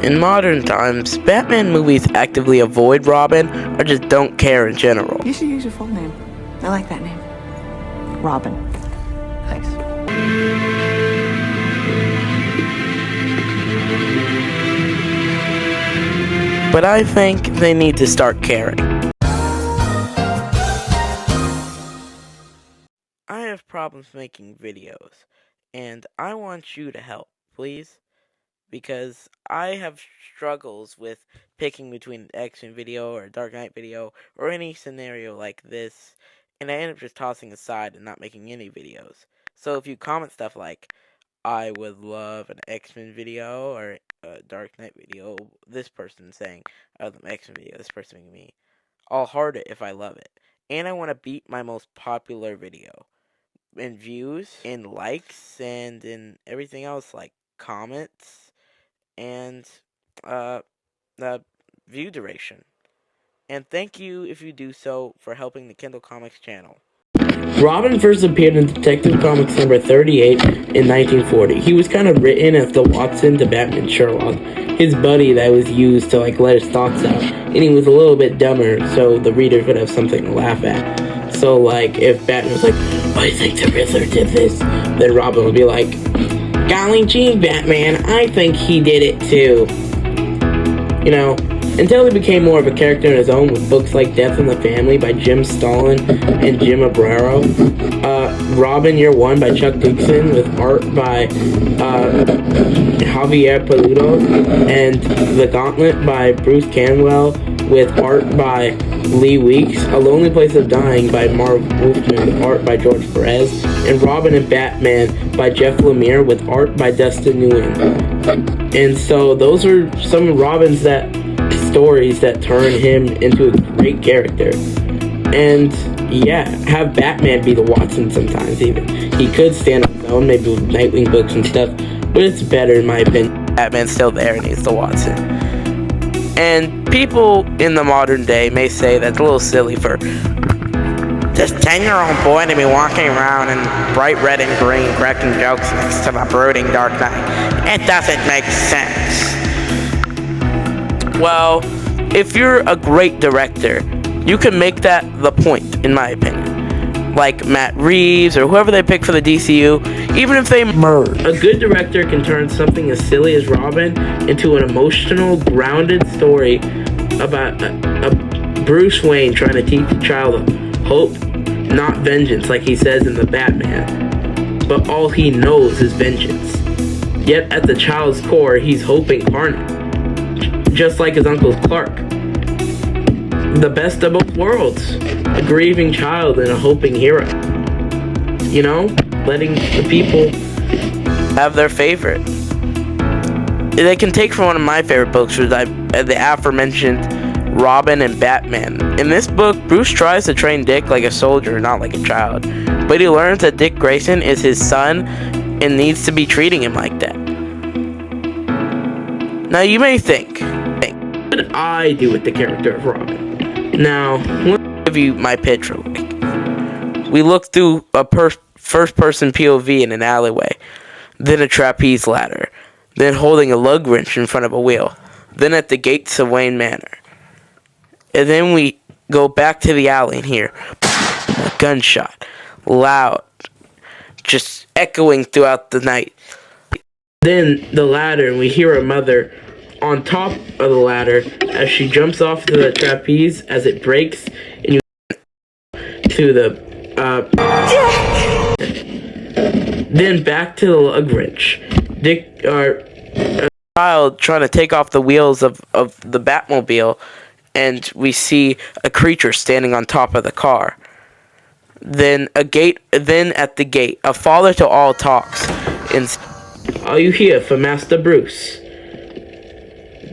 In modern times, Batman movies actively avoid Robin or just don't care in general. You should use your full name. I like that name. Robin. Thanks. But I think they need to start caring. I have problems making videos, and I want you to help, please. Because I have struggles with picking between an X-Men video or a Dark Knight video or any scenario like this, and I end up just tossing aside and not making any videos. So if you comment stuff like, I would love an X-Men video or a Dark Knight video, this person saying, I love an X-Men video, this person making me, I'll heart it if I love it. And I want to beat my most popular video in views, in likes, and in everything else like comments and view duration. And thank you, if you do so, for helping the Kindle Comics channel. Robin first appeared in Detective Comics number 38 in 1940. He was kind of written as the Watson to Batman Sherlock, his buddy that was used to let his thoughts out, and he was a little bit dumber, so the readers would have something to laugh at. So if Batman was like, I think the Riddler did this, then Robin would be like, golly gee, Batman, I think he did it too. Until he became more of a character in his own with books like Death in the Family by Jim Stalin and Jim Abrero, Robin Year One by Chuck Dixon with art by Javier Peludo, and The Gauntlet by Bruce Canwell with art by Lee Weeks, A Lonely Place of Dying by Marv Wolfman with art by George Perez, and Robin and Batman by Jeff Lemire with art by Dustin Nguyen. And so those are some of Robin's stories that turn him into a great character. And yeah, have Batman be the Watson sometimes even. He could stand on his own, maybe with Nightwing books and stuff, but it's better in my opinion. Batman's still there and he's the Watson. And people in the modern day may say that's a little silly for this 10-year-old boy to be walking around in bright red and green cracking jokes next to the brooding Dark Knight. It doesn't make sense. Well, if you're a great director, you can make that the point, in my opinion. Like Matt Reeves or whoever they pick for the DCU, even if they merge. A good director can turn something as silly as Robin into an emotional, grounded story about a Bruce Wayne trying to teach a child hope, not vengeance, like he says in the Batman. But all he knows is vengeance. Yet at the child's core, he's hope incarnate. Just like his Uncle Clark. The best of both worlds. A grieving child and a hoping hero. Letting the people have their favorite. They can take from one of my favorite books, which is the aforementioned Robin and Batman. In this book, Bruce tries to train Dick like a soldier, not like a child. But he learns that Dick Grayson is his son and needs to be treating him like that. Now you may think, what did I do with the character of Robin? Now, let me give you my pitch real quick. We look through a first-person POV in an alleyway, then a trapeze ladder, then holding a lug wrench in front of a wheel, then at the gates of Wayne Manor. And then we go back to the alley and hear a gunshot, loud, just echoing throughout the night. Then the ladder, and we hear a mother on top of the ladder as she jumps off the trapeze as it breaks, and you to the then back to the lug wrench. Dick, a child trying to take off the wheels of the Batmobile, and we see a creature standing on top of the car. Then at the gate, a father to all talks, and are you here for Master Bruce?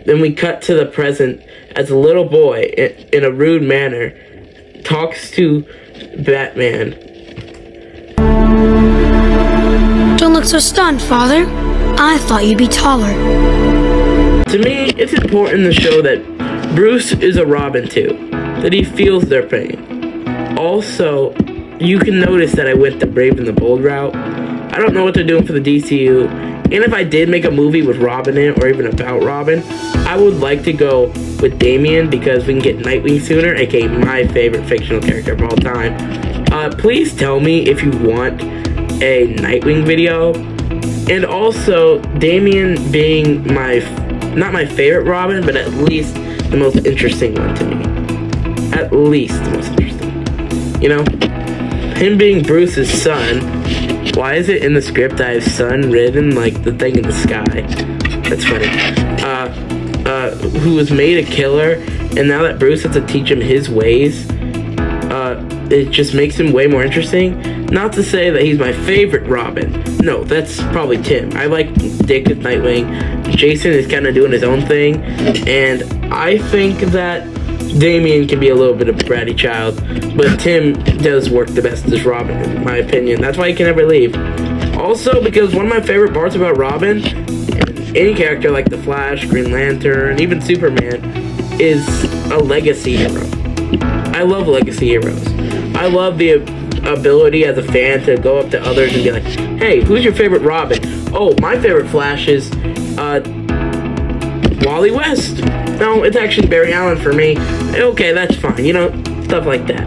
Then we cut to the present as a little boy, in a rude manner, talks to Batman. Don't look so stunned, Father. I thought you'd be taller. To me, it's important to show that Bruce is a Robin too, that he feels their pain. Also, you can notice that I went the Brave and the Bold route. I don't know what they're doing for the DCU, And if I did make a movie with Robin in it, or even about Robin, I would like to go with Damian because we can get Nightwing sooner, aka my favorite fictional character of all time. Please tell me if you want a Nightwing video. And also, Damian being not my favorite Robin, but at least the most interesting one to me. At least the most interesting. You know? Him being Bruce's son. Why is it in the script I have son written like the thing in the sky? That's funny. Who was made a killer, and now that Bruce has to teach him his ways, it just makes him way more interesting. Not to say that he's my favorite Robin. No, that's probably Tim. I like Dick as Nightwing. Jason is kind of doing his own thing, and I think that Damian can be a little bit of a bratty child, but Tim does work the best as Robin, in my opinion. That's why he can never leave. Also, because one of my favorite parts about Robin, and any character like The Flash, Green Lantern, even Superman, is a legacy hero. I love legacy heroes. I love the ability as a fan to go up to others and be like, hey, who's your favorite Robin? Oh, my favorite Flash is Wally West. No, it's actually Barry Allen for me. Okay, that's fine. You know, stuff like that.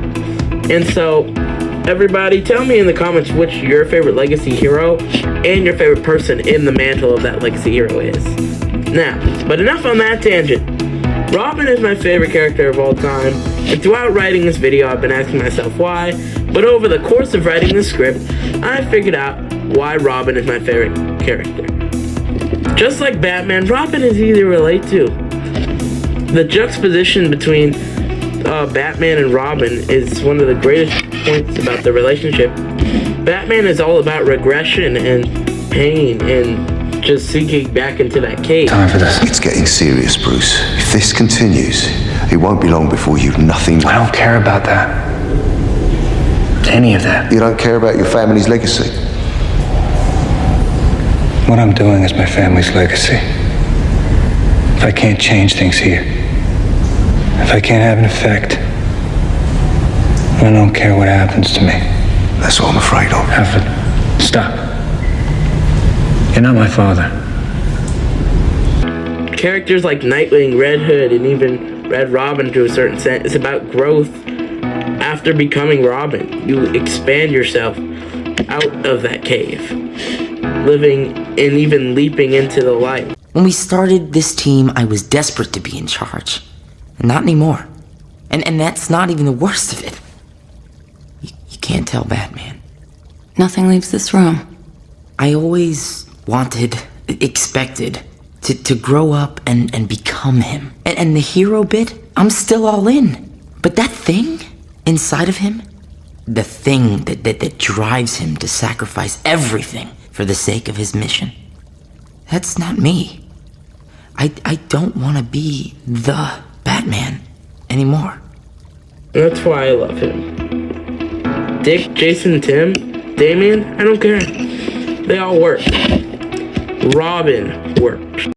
And so, everybody, tell me in the comments which your favorite legacy hero and your favorite person in the mantle of that legacy hero is. Now, but enough on that tangent. Robin is my favorite character of all time, and throughout writing this video, I've been asking myself why, but over the course of writing this script, I figured out why Robin is my favorite character. Just like Batman, Robin is easy to relate to. The juxtaposition between Batman and Robin is one of the greatest points about the relationship. Batman is all about regression and pain and just sinking back into that cave. Time for this. It's getting serious, Bruce. If this continues, it won't be long before you've nothing. I don't care about that. Any of that. You don't care about your family's legacy? What I'm doing is my family's legacy. If I can't change things here, if I can't have an effect, I don't care what happens to me. That's what I'm afraid of. Alfred, stop. You're not my father. Characters like Nightwing, Red Hood, and even Red Robin to a certain extent, it's about growth after becoming Robin. You expand yourself out of that cave, living and even leaping into the light. When we started this team, I was desperate to be in charge. Not anymore. And that's not even the worst of it. You can't tell Batman. Nothing leaves this room. I always wanted, expected, to grow up and become him. And the hero bit, I'm still all in. But that thing inside of him, the thing that drives him to sacrifice everything for the sake of his mission, that's not me. I don't want to be the Batman anymore. That's why I love him. Dick, Jason, Tim, Damian, I don't care. They all work. Robin works.